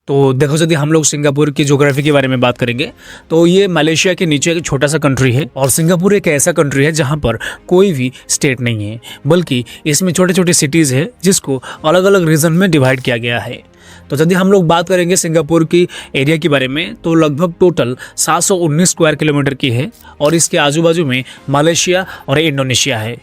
तो देखो, यदि हम लोग सिंगापुर की ज्योग्राफी के बारे में बात करेंगे तो ये मलेशिया के नीचे एक छोटा सा कंट्री है और सिंगापुर एक ऐसा कंट्री है जहाँ पर कोई भी स्टेट नहीं है, बल्कि इसमें छोटे छोटे सिटीज़ है जिसको अलग अलग रीजन में डिवाइड किया गया है। तो यदि हम लोग बात करेंगे सिंगापुर की एरिया के बारे में तो लगभग टोटल 719 स्क्वायर किलोमीटर की है और इसके आजू बाजू में मलेशिया और इंडोनेशिया है।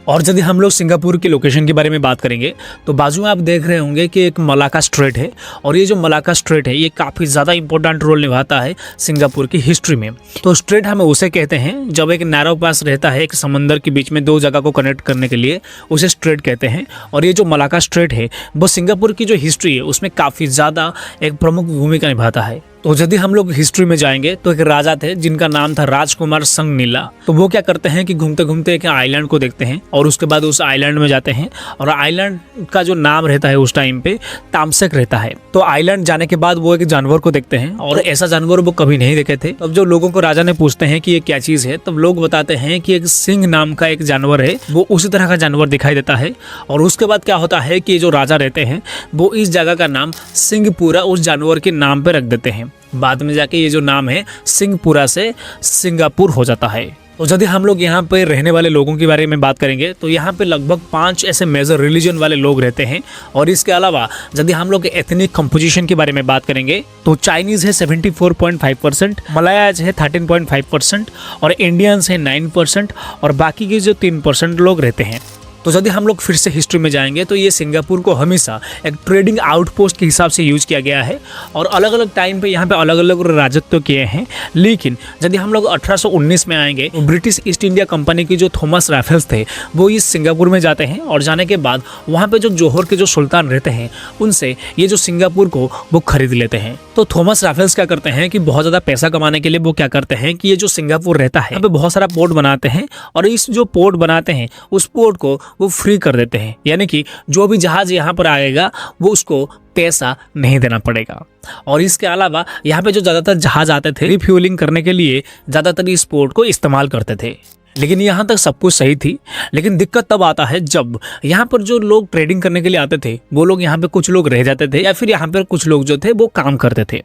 और यदि हम लोग सिंगापुर की लोकेशन के बारे में बात करेंगे तो बाजू में आप देख रहे होंगे कि एक मलाक्का स्ट्रेट है और ये जो मलाक्का स्ट्रेट है ये काफ़ी ज़्यादा इंपॉर्टेंट रोल निभाता है सिंगापुर की हिस्ट्री में। तो स्ट्रेट हमें उसे कहते हैं जब एक नैरो पास रहता है एक समंदर के बीच में दो जगह को कनेक्ट करने के लिए, उसे स्ट्रेट कहते हैं। और ये जो मलाक्का स्ट्रेट है वो सिंगापुर की जो हिस्ट्री है उसमें काफ़ी ज़्यादा एक प्रमुख भूमिका निभाता है। तो यदि हम लोग हिस्ट्री में जाएंगे तो एक राजा थे जिनका नाम था राजकुमार संगनीला। तो वो क्या करते हैं कि घूमते घूमते एक आइलैंड को देखते हैं और उसके बाद उस आइलैंड में जाते हैं और आइलैंड का जो नाम रहता है उस टाइम पे तामसेक रहता है। तो आइलैंड जाने के बाद वो एक जानवर को देखते हैं और ऐसा जानवर वो कभी नहीं देखे थे। तब जो लोगों को राजा ने पूछते हैं कि ये क्या चीज़ है, तब लोग बताते हैं कि एक सिंह नाम का एक जानवर है, वो उसी तरह का जानवर दिखाई देता है। और उसके बाद क्या होता है कि जो राजा रहते हैं वो इस जगह का नाम सिंहपुरा उस जानवर के नाम पे रख देते हैं। बाद में जाके ये जो नाम है सिंहपुरा से सिंगापुर हो जाता है। तो यदि हम लोग यहाँ पे रहने वाले लोगों के बारे में बात करेंगे तो यहाँ पे लगभग 5 ऐसे मेजर रिलीजन वाले लोग रहते हैं। और इसके अलावा यदि हम लोग एथनिक कंपोजिशन के बारे में बात करेंगे तो चाइनीज़ है 74.5%, मलायाज है 13.5% और इंडियंस है 9% और बाकी के जो 3% लोग रहते हैं। तो यदि हम लोग फिर से हिस्ट्री में जाएंगे तो ये सिंगापुर को हमेशा एक ट्रेडिंग आउटपोस्ट के हिसाब से यूज किया गया है और अलग अलग टाइम पे यहाँ पे अलग अलग राजत्व किए हैं। लेकिन यदि हम लोग 1819 में आएंगे तो ब्रिटिश ईस्ट इंडिया कंपनी की जो थॉमस राफेल्स थे वो इस सिंगापुर में जाते हैं और जाने के बाद वहाँ पे जो जोहर के जो सुल्तान रहते हैं उनसे ये जो सिंगापुर को वो खरीद लेते हैं। तो थॉमस राफेल्स क्या करते हैं कि बहुत ज़्यादा पैसा कमाने के लिए वो क्या करते हैं कि ये जो सिंगापुर रहता है यहाँ पे बहुत सारा पोर्ट बनाते हैं और इस जो पोर्ट बनाते हैं उस पोर्ट को वो फ्री कर देते हैं, यानी कि जो भी जहाज यहाँ पर आएगा वो उसको पैसा नहीं देना पड़ेगा। और इसके अलावा यहाँ पे जो ज़्यादातर जहाज आते थे रिफ्यूलिंग करने के लिए ज़्यादातर इस पोर्ट को इस्तेमाल करते थे। लेकिन यहाँ तक सब कुछ सही थी, लेकिन दिक्कत तब आता है जब यहाँ पर जो लोग ट्रेडिंग करने के लिए आते थे वो लोग यहाँ पे कुछ लोग रह जाते थे या फिर यहाँ पर कुछ लोग जो थे वो काम करते थे।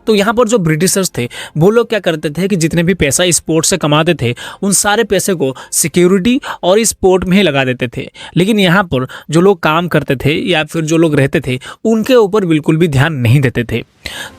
तो यहाँ पर जो ब्रिटिशर्स थे वो लोग क्या करते थे कि जितने भी पैसा इस पोर्ट से कमाते थे उन सारे पैसे को सिक्योरिटी और इस पोर्ट में ही लगा देते थे। लेकिन यहाँ पर जो लोग काम करते थे या फिर जो लोग रहते थे उनके ऊपर बिल्कुल भी ध्यान नहीं देते थे।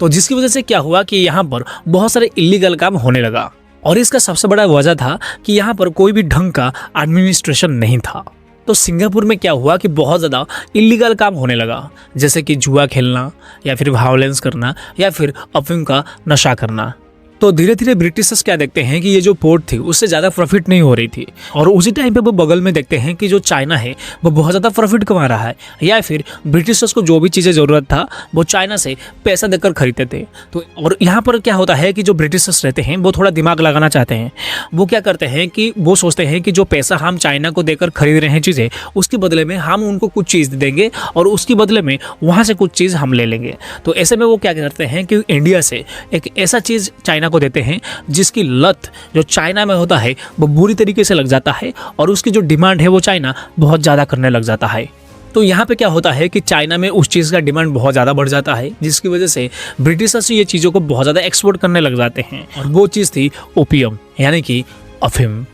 तो जिसकी वजह से क्या हुआ कि यहाँ पर बहुत सारे इलीगल काम होने लगा और इसका सबसे बड़ा वजह था कि यहाँ पर कोई भी ढंग का एडमिनिस्ट्रेशन नहीं था। तो सिंगापुर में क्या हुआ कि बहुत ज़्यादा इलीगल काम होने लगा, जैसे कि जुआ खेलना या फिर वायलेंस करना या फिर अफीम का नशा करना। तो धीरे धीरे ब्रिटिशर्स क्या देखते हैं कि ये जो पोर्ट थी उससे ज़्यादा प्रॉफिट नहीं हो रही थी और उसी टाइम पे वो बगल में देखते हैं कि जो चाइना है वो बहुत ज़्यादा प्रॉफिट कमा रहा है या फिर ब्रिटिशर्स को जो भी चीज़ें ज़रूरत था वो चाइना से पैसा देकर खरीदते थे। तो और यहाँ पर क्या होता है कि जो ब्रिटिशर्स रहते हैं वो थोड़ा दिमाग लगाना चाहते हैं। वो क्या करते हैं कि वो सोचते हैं कि जो पैसा हम चाइना को देकर खरीद रहे हैं चीज़ें उसके बदले में हम उनको कुछ चीज़ देंगे और उसके बदले में वहाँ से कुछ चीज़ हम ले लेंगे। तो ऐसे में वो क्या करते हैं कि इंडिया से एक ऐसा चीज़ चाइना को देते हैं जिसकी लत जो चाइना में होता है वो बुरी तरीके से लग जाता है और उसकी जो डिमांड है वो चाइना बहुत ज़्यादा करने लग जाता है। तो यहाँ पे क्या होता है कि चाइना में उस चीज़ का डिमांड बहुत ज़्यादा बढ़ जाता है जिसकी वजह से ब्रिटिशर्स ये चीज़ों को बहुत ज़्यादा एक्सपोर्ट करने लग जाते हैं और वो चीज़ थी ओपियम यानी कि अफीम।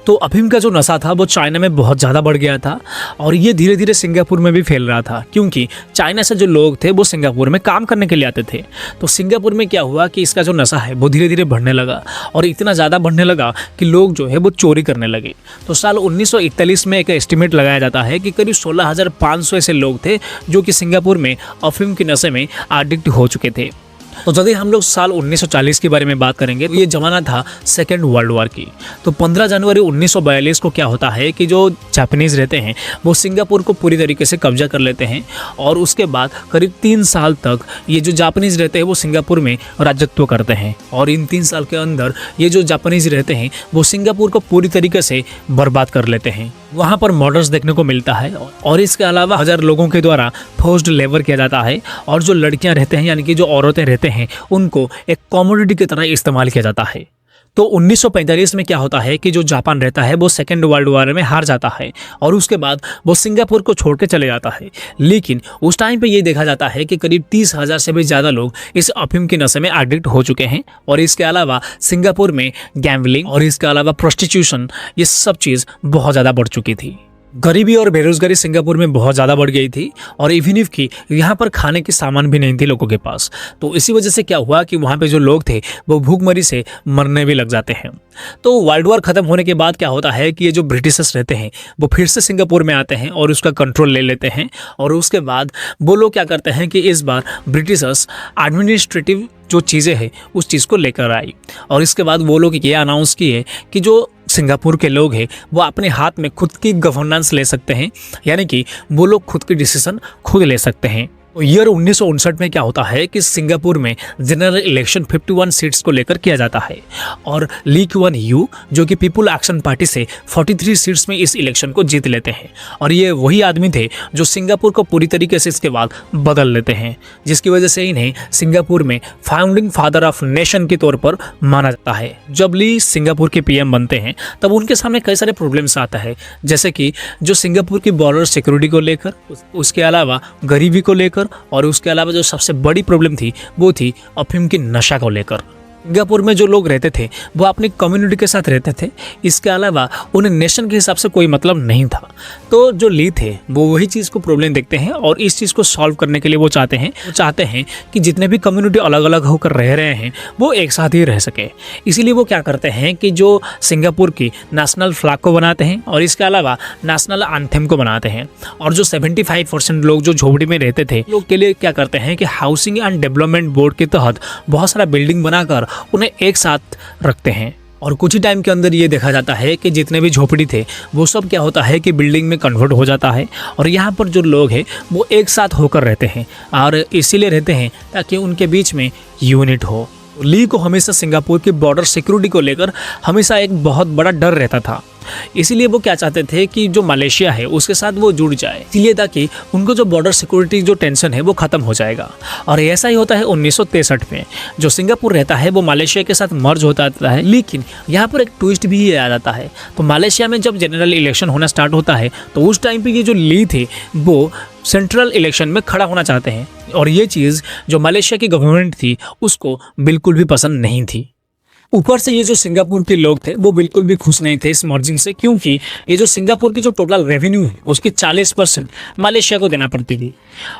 तो अफीम का जो नशा था वो चाइना में बहुत ज़्यादा बढ़ गया था और ये धीरे धीरे सिंगापुर में भी फैल रहा था क्योंकि चाइना से जो लोग थे वो सिंगापुर में काम करने के लिए आते थे। तो सिंगापुर में क्या हुआ कि इसका जो नशा है वो धीरे धीरे बढ़ने लगा और इतना ज़्यादा बढ़ने लगा कि लोग जो है वो चोरी करने लगे। तो साल 1941 में एक एस्टिमेट लगाया जाता है कि करीब 16,500 ऐसे लोग थे जो कि सिंगापुर में अफीम के नशे में एडिक्ट हो चुके थे। तो यदि हम लोग साल 1940 के बारे में बात करेंगे तो ये ज़माना था सेकेंड वर्ल्ड वॉर की। तो 15 जनवरी 1942 को क्या होता है कि जो जापानीज़ रहते हैं वो सिंगापुर को पूरी तरीके से कब्जा कर लेते हैं और उसके बाद करीब 3 साल तक ये जो जापानीज़ रहते हैं वो सिंगापुर में राजत्व करते हैं और इन 3 साल के अंदर ये जो जापानीज़ रहते हैं वो सिंगापुर को पूरी तरीके से बर्बाद कर लेते हैं। वहाँ पर मर्डर्स देखने को मिलता है और इसके अलावा 1000 लोगों के द्वारा फोर्स्ड लेबर किया जाता है और जो लड़कियाँ रहते हैं यानी कि जो औरतें रहते हैं उनको एक कमोडिटी की तरह इस्तेमाल किया जाता है। तो 1945 में क्या होता है कि जो जापान रहता है वो सेकेंड वर्ल्ड वॉर में हार जाता है और उसके बाद वो सिंगापुर को छोड़ के चले जाता है। लेकिन उस टाइम पे ये देखा जाता है कि करीब 30,000 से भी ज़्यादा लोग इस अफीम के नशे में एडिक्ट हो चुके हैं और इसके अलावा सिंगापुर में गैम्बलिंग और इसके अलावा प्रोस्टिट्यूशन ये सब चीज़ बहुत ज़्यादा बढ़ चुकी थी। गरीबी और बेरोजगारी सिंगापुर में बहुत ज़्यादा बढ़ गई थी और इवन इफ की यहाँ पर खाने के सामान भी नहीं थे लोगों के पास। तो इसी वजह से क्या हुआ कि वहाँ पे जो लोग थे वो भूखमरी से मरने भी लग जाते हैं। तो वर्ल्ड वॉर ख़त्म होने के बाद क्या होता है कि ये जो ब्रिटिशर्स रहते हैं वो फिर से सिंगापुर में आते हैं और उसका कंट्रोल ले लेते हैं और उसके बाद वो लोग क्या करते हैं कि इस बार ब्रिटिशर्स एडमिनिस्ट्रेटिव जो चीज़ें हैं उस चीज़ को लेकर आई और इसके बाद वो लोग ये अनाउंस किए कि जो सिंगापुर के लोग हैं वो अपने हाथ में खुद की गवर्नेंस ले सकते हैं, यानी कि वो लोग खुद की डिसीजन खुद ले सकते हैं। तो ईयर 1959 में क्या होता है कि सिंगापुर में जनरल इलेक्शन 51 सीट्स को लेकर किया जाता है और ली क्वान यू जो कि पीपुल एक्शन पार्टी से 43 सीट्स में इस इलेक्शन को जीत लेते हैं और ये वही आदमी थे जो सिंगापुर को पूरी तरीके से इसके बाद बदल लेते हैं, जिसकी वजह से इन्हें सिंगापुर में फाउंडिंग फादर ऑफ नेशन के तौर पर माना जाता है। जब ली सिंगापुर के पीएम बनते हैं तब उनके सामने कई सारे प्रॉब्लम्स आता है, जैसे कि जो सिंगापुर की बॉर्डर सिक्योरिटी को लेकर, उसके अलावा गरीबी को लेकर और उसके अलावा जो सबसे बड़ी प्रॉब्लम थी वो थी अफीम की नशा को लेकर। सिंगापुर में जो लोग रहते थे वो अपनी कम्युनिटी के साथ रहते थे, इसके अलावा उन्हें नेशन के हिसाब से कोई मतलब नहीं था। तो जो ली थे वो वही चीज़ को प्रॉब्लम देखते हैं और इस चीज़ को सॉल्व करने के लिए वो चाहते हैं कि जितने भी कम्युनिटी अलग अलग होकर रह रहे हैं वो एक साथ ही रह सके। इसीलिए वो क्या करते हैं कि जो सिंगापुर की नेशनल फ्लैग को बनाते हैं और इसके अलावा नेशनल एंथम को बनाते हैं और जो 75% लोग जो झोपड़ी में रहते थे लोग के लिए क्या करते हैं कि हाउसिंग एंड डेवलपमेंट बोर्ड के तहत बहुत सारा बिल्डिंग बनाकर उन्हें एक साथ रखते हैं और कुछ ही टाइम के अंदर ये देखा जाता है कि जितने भी झोपड़ी थे वो सब क्या होता है कि बिल्डिंग में कन्वर्ट हो जाता है और यहाँ पर जो लोग हैं वो एक साथ होकर रहते हैं और इसीलिए रहते हैं ताकि उनके बीच में यूनिट हो। ली को हमेशा सिंगापुर की बॉर्डर सिक्योरिटी को लेकर हमेशा एक बहुत बड़ा डर रहता था, इसीलिए वो क्या चाहते थे कि जो मलेशिया है उसके साथ वो जुड़ जाए, इसलिए ताकि उनको जो बॉर्डर सिक्योरिटी जो टेंशन है वो खत्म हो जाएगा। और ऐसा ही होता है 1963 में जो सिंगापुर रहता है वो मलेशिया के साथ मर्ज होता है। लेकिन यहाँ पर एक ट्विस्ट भी आ जाता है। तो मलेशिया में जब जनरल इलेक्शन होना स्टार्ट होता है तो उस टाइम पर ये जो ली थे वो सेंट्रल इलेक्शन में खड़ा होना चाहते हैं और ये चीज़ जो मलेशिया की गवर्नमेंट थी उसको बिल्कुल भी पसंद नहीं थी। ऊपर से ये जो सिंगापुर के लोग थे वो बिल्कुल भी खुश नहीं थे इस मर्जिंग से, क्योंकि ये जो सिंगापुर की जो टोटल रेवेन्यू है उसकी 40% मलेशिया को देना पड़ती थी।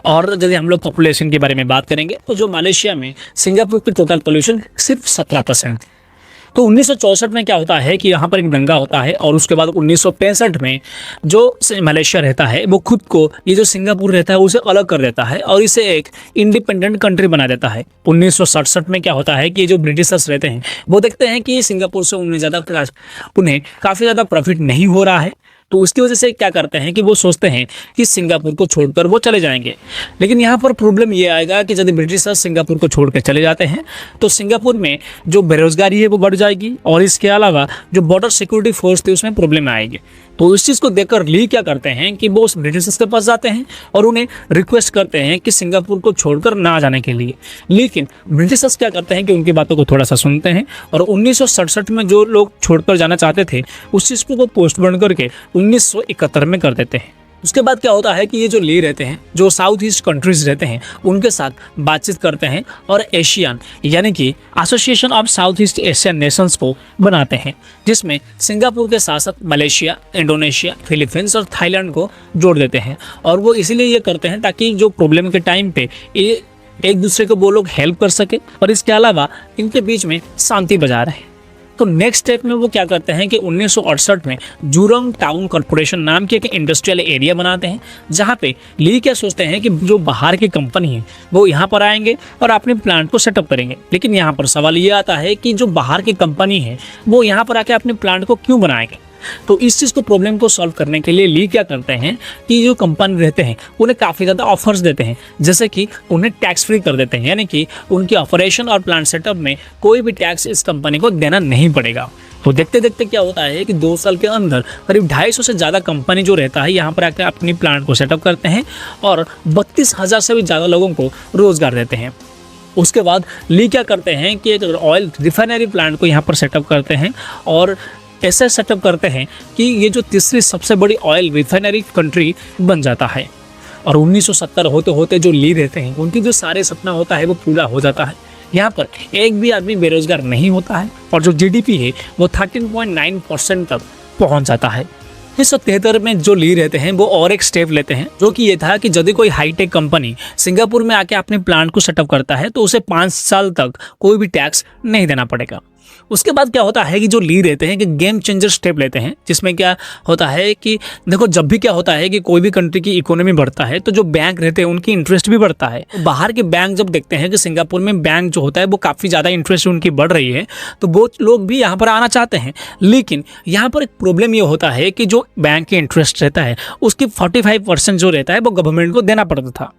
और यदि हम लोग पॉपुलेशन के बारे में बात करेंगे तो जो मलेशिया में सिंगापुर की टोटल पॉपुलेशन सिर्फ 17%। तो 1964 में क्या होता है कि यहाँ पर एक दंगा होता है और उसके बाद 1965 में जो मलेशिया रहता है वो खुद को ये जो सिंगापुर रहता है उसे अलग कर देता है और इसे एक इंडिपेंडेंट कंट्री बना देता है। 1967 में क्या होता है कि ये जो ब्रिटिशर्स रहते हैं वो देखते हैं कि सिंगापुर से उन्हें काफ़ी ज़्यादा प्रॉफिट नहीं हो रहा है, तो उसकी वजह से क्या करते हैं कि वो सोचते हैं कि सिंगापुर को छोड़कर वो चले जाएंगे। लेकिन यहाँ पर प्रॉब्लम ये आएगा कि यदि ब्रिटिशर्स सिंगापुर को छोड़कर चले जाते हैं तो सिंगापुर में जो बेरोजगारी है वो बढ़ जाएगी और इसके अलावा जो बॉर्डर सिक्योरिटी फोर्स थी उसमें प्रॉब्लम आएगी। तो इस चीज़ को देखकर ली क्या करते हैं कि वो उस ब्रिटिशर्स के पास जाते हैं और उन्हें रिक्वेस्ट करते हैं कि सिंगापुर को छोड़कर ना जाने के लिए। लेकिन ब्रिटिशर्स क्या करते हैं कि उनकी बातों को थोड़ा सा सुनते हैं और 1967 में जो लोग छोड़कर जाना चाहते थे उस चीज़ को वो पोस्टपोन करके 1971 में कर देते हैं। उसके बाद क्या होता है कि ये जो ली रहते हैं जो साउथ ईस्ट कंट्रीज रहते हैं उनके साथ बातचीत करते हैं और एशियन यानी कि association of south east Asian Nations को बनाते हैं, जिसमें सिंगापुर के साथ साथ मलेशिया, इंडोनेशिया, फिलीपींस और थाईलैंड को जोड़ देते हैं। और वो इसीलिए ये करते हैं ताकि जो प्रॉब्लम के टाइम पे ये एक दूसरे को वो लोग हेल्प कर सके और इसके अलावा इनके बीच में शांति बजा रहे। तो नेक्स्ट स्टेप में वो क्या करते हैं कि 1968 में जूरोंग टाउन कॉर्पोरेशन नाम की एक इंडस्ट्रियल एरिया बनाते हैं, जहाँ पे ली क्या सोचते हैं कि जो बाहर की कंपनी है वो यहाँ पर आएंगे और अपने प्लांट को सेटअप करेंगे। लेकिन यहाँ पर सवाल ये आता है कि जो बाहर की कंपनी है वो यहाँ पर आके अपने प्लांट को क्यों बनाएंगे। तो इस चीज़ को प्रॉब्लम को सॉल्व करने के लिए ली क्या करते हैं कि जो कंपनी रहते हैं उन्हें काफ़ी ज़्यादा ऑफर्स देते हैं, जैसे कि उन्हें टैक्स फ्री कर देते हैं, यानी कि उनकी ऑपरेशन और प्लांट सेटअप में कोई भी टैक्स इस कंपनी को देना नहीं पड़ेगा। तो देखते देखते क्या होता है कि 2 साल के अंदर करीब 250 से ज़्यादा कंपनी जो रहता है यहाँ पर आकर अपनी प्लांट को सेटअप करते हैं और 32,000 से भी ज़्यादा लोगों को रोज़गार देते हैं। उसके बाद ली क्या करते हैं कि एक ऑयल रिफाइनरी प्लांट को यहाँ पर सेटअप करते हैं और ऐसा सेटअप करते हैं कि ये जो तीसरी सबसे बड़ी ऑयल रिफाइनरी कंट्री बन जाता है। और 1970 होते होते जो ली रहते हैं उनकी जो सारे सपना होता है वो पूरा हो जाता है। यहाँ पर एक भी आदमी बेरोजगार नहीं होता है और जो जीडीपी है वो 13.9% तक पहुँच जाता है। 1973 में जो ली रहते हैं वो और एक स्टेप लेते हैं, जो कि ये था कि यदि कोई हाईटेक कंपनी सिंगापुर में आके अपने प्लांट को सेटअप करता है तो उसे 5 साल तक कोई भी टैक्स नहीं देना पड़ेगा। उसके बाद क्या होता है कि जो ली रहते हैं कि गेम चेंजर स्टेप लेते हैं, जिसमें क्या होता है कि देखो जब भी क्या होता है कि कोई भी कंट्री की इकोनॉमी बढ़ता है तो जो बैंक रहते हैं उनकी इंटरेस्ट भी बढ़ता है। तो बाहर के बैंक जब देखते हैं कि सिंगापुर में बैंक जो होता है वो काफ़ी ज़्यादा इंटरेस्ट उनकी बढ़ रही है तो वो लोग भी यहाँ पर आना चाहते हैं। लेकिन यहाँ पर एक प्रॉब्लम ये होता है कि जो बैंक के इंटरेस्ट रहता है उसकी 45% जो रहता है वो गवर्नमेंट को देना पड़ता था।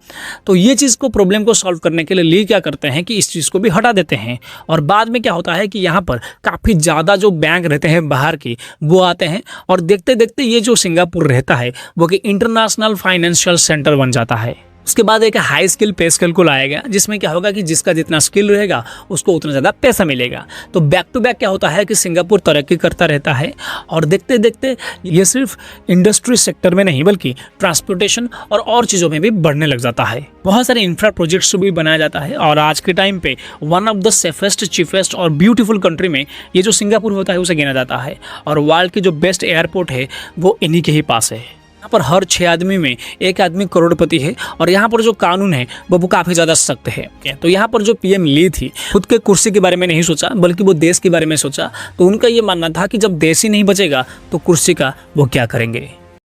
तो ये चीज़ को प्रॉब्लम को सॉल्व करने के लिए ली क्या करते हैं कि इस चीज़ को भी हटा देते हैं। और बाद में क्या होता है कि यहाँ पर काफ़ी ज़्यादा जो बैंक रहते हैं बाहर के वो आते हैं और देखते देखते ये जो सिंगापुर रहता है वो कि इंटरनेशनल फाइनेंशियल सेंटर बन जाता है। उसके बाद एक हाई स्किल पे स्किल को लाया गया, जिसमें क्या होगा कि जिसका जितना स्किल रहेगा उसको उतना ज़्यादा पैसा मिलेगा। तो बैक टू बैक क्या होता है कि सिंगापुर तरक्की करता रहता है और देखते देखते ये सिर्फ इंडस्ट्री सेक्टर में नहीं बल्कि ट्रांसपोर्टेशन और चीज़ों में भी बढ़ने लग जाता है। बहुत सारे इंफ्रा प्रोजेक्ट्स भी बनाया जाता है और आज के टाइम पे one of the safest chiefest और ब्यूटीफुल कंट्री में ये जो सिंगापुर होता है उसे गिना जाता है। और वर्ल्ड की जो बेस्ट एयरपोर्ट है वो इन्हीं के ही पास है। यहाँ पर हर 6 आदमी में एक आदमी करोड़पति है और यहाँ पर जो कानून है वो काफ़ी ज़्यादा सख्त है। तो यहाँ पर जो पीएम ली थी खुद के कुर्सी के बारे में नहीं सोचा बल्कि वो देश के बारे में सोचा। तो उनका ये मानना था कि जब देश ही नहीं बचेगा तो कुर्सी का वो क्या करेंगे।